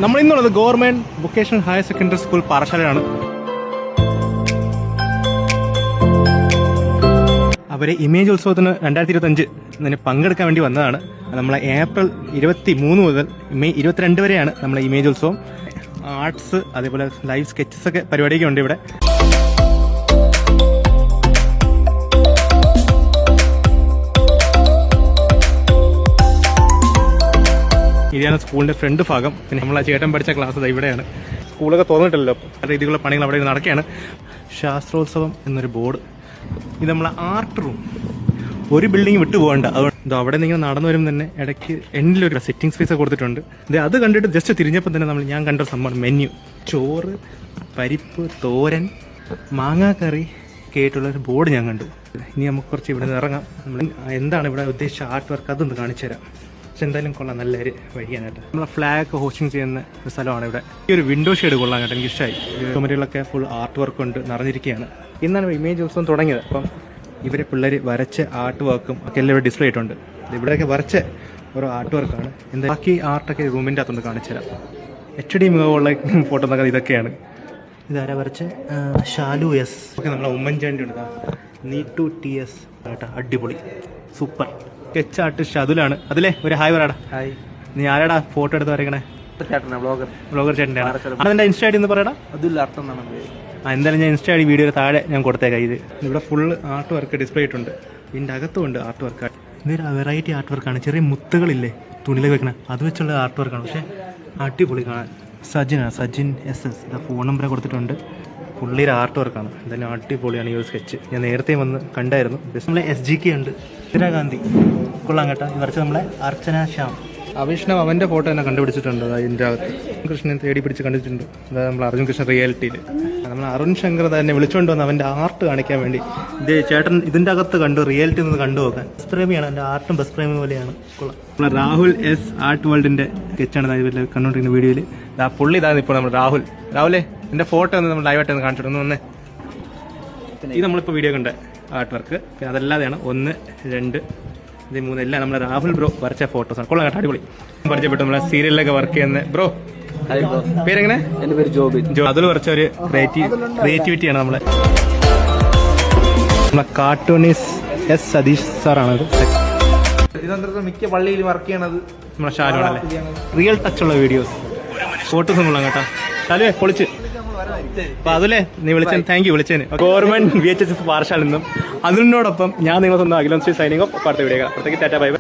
നമ്മൾ ഇന്നുള്ളത് government vocational higher secondary school പാറശാലയാണ്. അവരെ ഇമേജ് ഉത്സവത്തിന് 2025 പങ്കെടുക്കാൻ വേണ്ടി വന്നതാണ്. നമ്മളെ ഏപ്രിൽ 23 മുതൽ മെയ് 22 വരെയാണ് നമ്മളെ ഇമേജ് ഉത്സവം. ആർട്സ് അതേപോലെ ലൈവ് സ്കെച്ചസ് ഒക്കെ പരിപാടിയൊക്കെ ഉണ്ട് ഇവിടെ. ഇതാണ് സ്കൂളിന്റെ ഫ്രണ്ട് ഭാഗം. പിന്നെ നമ്മൾ ആ ചേട്ടൻ പഠിച്ച ക്ലാസ് ഇവിടെയാണ്. സ്കൂളൊക്കെ തുറന്നിട്ടല്ലോ, രീതിയിലുള്ള പണികൾ അവിടെ നടക്കുകയാണ്. ശാസ്ത്രോത്സവം എന്നൊരു ബോർഡ്. ഇത് നമ്മളെ ആർട്ട് റൂം. ഒരു ബിൽഡിംഗ് വിട്ടു പോകണ്ട. അതുകൊണ്ട് അവിടെ നിങ്ങൾ നടന്നു വരുമ്പോൾ തന്നെ ഇടയ്ക്ക് എൻഡിലൊരു സെറ്റിംഗ് സ്പേസ് കൊടുത്തിട്ടുണ്ട്. അത് കണ്ടിട്ട് ജസ്റ്റ് തിരിഞ്ഞപ്പോൾ തന്നെ ഞാൻ കണ്ട സംഭവം മെനു. ചോറ്, പരിപ്പ്, തോരൻ, മാങ്ങാക്കറി കേട്ടുള്ളൊരു ബോർഡ് ഞാൻ കണ്ടു. ഇനി നമുക്ക് കുറച്ച് ഇവിടെ നിന്ന് ഇറങ്ങാം. നമ്മൾ എന്താണ് ഇവിടെ ഉദ്ദേശിച്ച ആർട്ട് വർക്ക് അതൊന്ന് കാണിച്ചു തരാം. പക്ഷെ എന്തായാലും കൊള്ളാം, നല്ലൊരു വഴിയാണ് കേട്ടോ. നമ്മളെ ഫ്ലാഗ് ഹോസ്റ്റിംഗ് ചെയ്യുന്ന ഒരു സ്ഥലമാണ് ഇവിടെ. ഈ ഒരു വിൻഡോ ഷെയ്ഡ് കൊള്ളാം കേട്ടോ, എനിക്ക് ഇഷ്ടമായി. ചുമരുകളൊക്കെ ഫുൾ ആർട്ട് വർക്ക് കൊണ്ട് നിറഞ്ഞിരിക്കുകയാണ്. ഇന്നാണ് ഇമേജ് ഉത്സവം തുടങ്ങിയത്. അപ്പം ഇവരെ പിള്ളേർ വരച്ച ആർട്ട് വർക്കും ഒക്കെ എല്ലാം ഇവിടെ ഡിസ്പ്ലേ ആയിട്ടുണ്ട്. ഇവിടെയൊക്കെ വരച്ച ഓരോ ആർട്ട് വർക്കാണ്. എന്താ ബാക്കി ആർട്ടൊക്കെ റൂമിൻ്റെ അകത്തുണ്ട്, കാണിച്ചു തരാം. HD മുഖമുള്ള ഫോട്ടോ എന്നൊക്കെ ഇതൊക്കെയാണ്. ഇതാരാ വരച്ച? ഷാലു എസ്. ഓക്കെ, നമ്മളെ ഉമ്മൻചാണ്ടി ഉണ്ട്. നീട്ടു TS കേട്ടോ, അടിപൊളി, സൂപ്പർ. സ്കെച്ച് ആർട്ടിസ്റ്റ് അതിലാണ്. അതിലെ ഒരു ഹായ് പറയാടാ. ഹായ്. നീ ആരാടാ ഫോട്ടോ എടുത്ത് വരയ്ക്കണേ? ബ്ലോഗർ ചേട്ടൻ്റെ ആണ്. അതെന്റെ ഇൻസ്റ്റാ ഐഡി എന്ന് പറയടാ. എന്തായാലും ഞാൻ ഇൻസ്റ്റാ ഐഡി വീഡിയോ താഴെ ഞാൻ കൊടുത്തേക്കാം. ഇവിടെ ഫുള്ള് ആർട്ട് വർക്ക് ഡിസ്പ്ലേ ആയിട്ടുണ്ട്. ഇതിൻ്റെ അകത്തുമുണ്ട് ആർട്ട് വർക്ക്. ഇതൊരു വെറൈറ്റി ആർട്ട് വർക്കാണ്. ചെറിയ മുത്തുകളില്ലേ തുണിയിലേക്ക് വെക്കണ, അത് വെച്ചുള്ള ആർട്ട് വർക്കാണ്. പക്ഷേ അടിപൊളി കാണാൻ. സജിൻ SS ഫോൺ നമ്പർ കൊടുത്തിട്ടുണ്ട്. പുള്ളിയുടെ ആർട്ട് വർക്കാണ്. എന്തായാലും അടിപൊളിയാണ് ഈ ഒരു സ്കെച്ച്. ഞാൻ നേരത്തെ വന്ന് കണ്ടായിരുന്നു. നമ്മളെ SGK ഉണ്ട്, ഇന്ദിരാഗാന്ധി കൊള്ളാം കേട്ടോ. ഈ വരച്ച് നമ്മളെ അർച്ചന ശ്യാം. അവിഷ്ണവ് അവൻ്റെ ഫോട്ടോ തന്നെ കണ്ടുപിടിച്ചിട്ടുണ്ട്. ഇതിൻ്റെ അകത്ത് കൃഷ്ണൻ തേടി പിടിച്ച് കണ്ടിട്ടുണ്ട്. അതായത് നമ്മൾ അർജുൻ കൃഷ്ണൻ റിയാലിറ്റിയിൽ നമ്മൾ അരുൺ ശങ്കർ തന്നെ വിളിച്ചുകൊണ്ട് വന്ന് അവൻ്റെ ആർട്ട് കാണിക്കാൻ വേണ്ടി. ഇത് ചേട്ടൻ ഇതിൻ്റെ അകത്ത് കണ്ടു, റിയാലിറ്റി നിന്ന് കണ്ടു നോക്കാൻ. ബസ് പ്രേമിയാണ്, എൻ്റെ ആർട്ടും ബസ് പ്രേമി പോലെയാണ്. കൊള്ളാം. നമ്മളെ രാഹുൽ S ആർട്ട് വേൾഡിൻ്റെ സ്കെച്ചാണ് ഇവരിൽ കണ്ടുകൊണ്ടിരിക്കുന്ന വീഡിയോയിൽ. പുള്ളി ഇതാണ് ഇപ്പോൾ നമ്മൾ രാഹുലേ എൻ്റെ ഫോട്ടോ ഒന്ന് നമ്മൾ ലൈവായിട്ട് ഒന്ന് കാണിച്ചിട്ട് വന്നേ. ഇത് നമ്മളിപ്പോൾ വീഡിയോ കണ്ട ആർട്ട് വർക്ക്. പിന്നെ അതല്ലാതെയാണ് 1, 2, 3 എല്ലാം നമ്മുടെ രാഹുൽ ബ്രോ വരച്ച ഫോട്ടോസാണ്. കൊള്ളാം കേട്ടോ, അടിപൊളി. പരിചയപ്പെട്ടു നമ്മളെ സീരിയലിലൊക്കെ വർക്ക് ചെയ്യുന്ന ബ്രോ. പേരെങ്ങനെ? എന്റെ പേര് ജോബിൻ. അതിൽ വരച്ച ഒരു ക്രിയേറ്റിവിറ്റിയാണ് നമ്മളെ കാർട്ടൂണിസ്റ്റ് S സതീഷ് സാറാണത്. മിക്ക പള്ളിയിൽ വർക്ക് ചെയ്യണത് നമ്മളെ ഷാലുവാണല്ലേ. റിയൽ ടച്ചുള്ള വീഡിയോസ്, ഫോട്ടോസും കൊള്ളാം കേട്ടോ. ഷാലുവേ പൊളിച്ച്. അപ്പൊ അതിലെ നീ വിളിച്ചതിന് താങ്ക് യു. വിളിച്ചതിന് ഗവൺമെന്റ് VHSS പാറശാല നിന്നും അതിനോടൊപ്പം ഞാൻ നിങ്ങളെ സ്വന്തം അഖിലം ശ്രീ സൈനിങ് ഓഫ്. അടുത്ത വീഡിയോ. അപ്പോഴത്തേക്ക് ടാറ്റാ ബൈ ബൈ.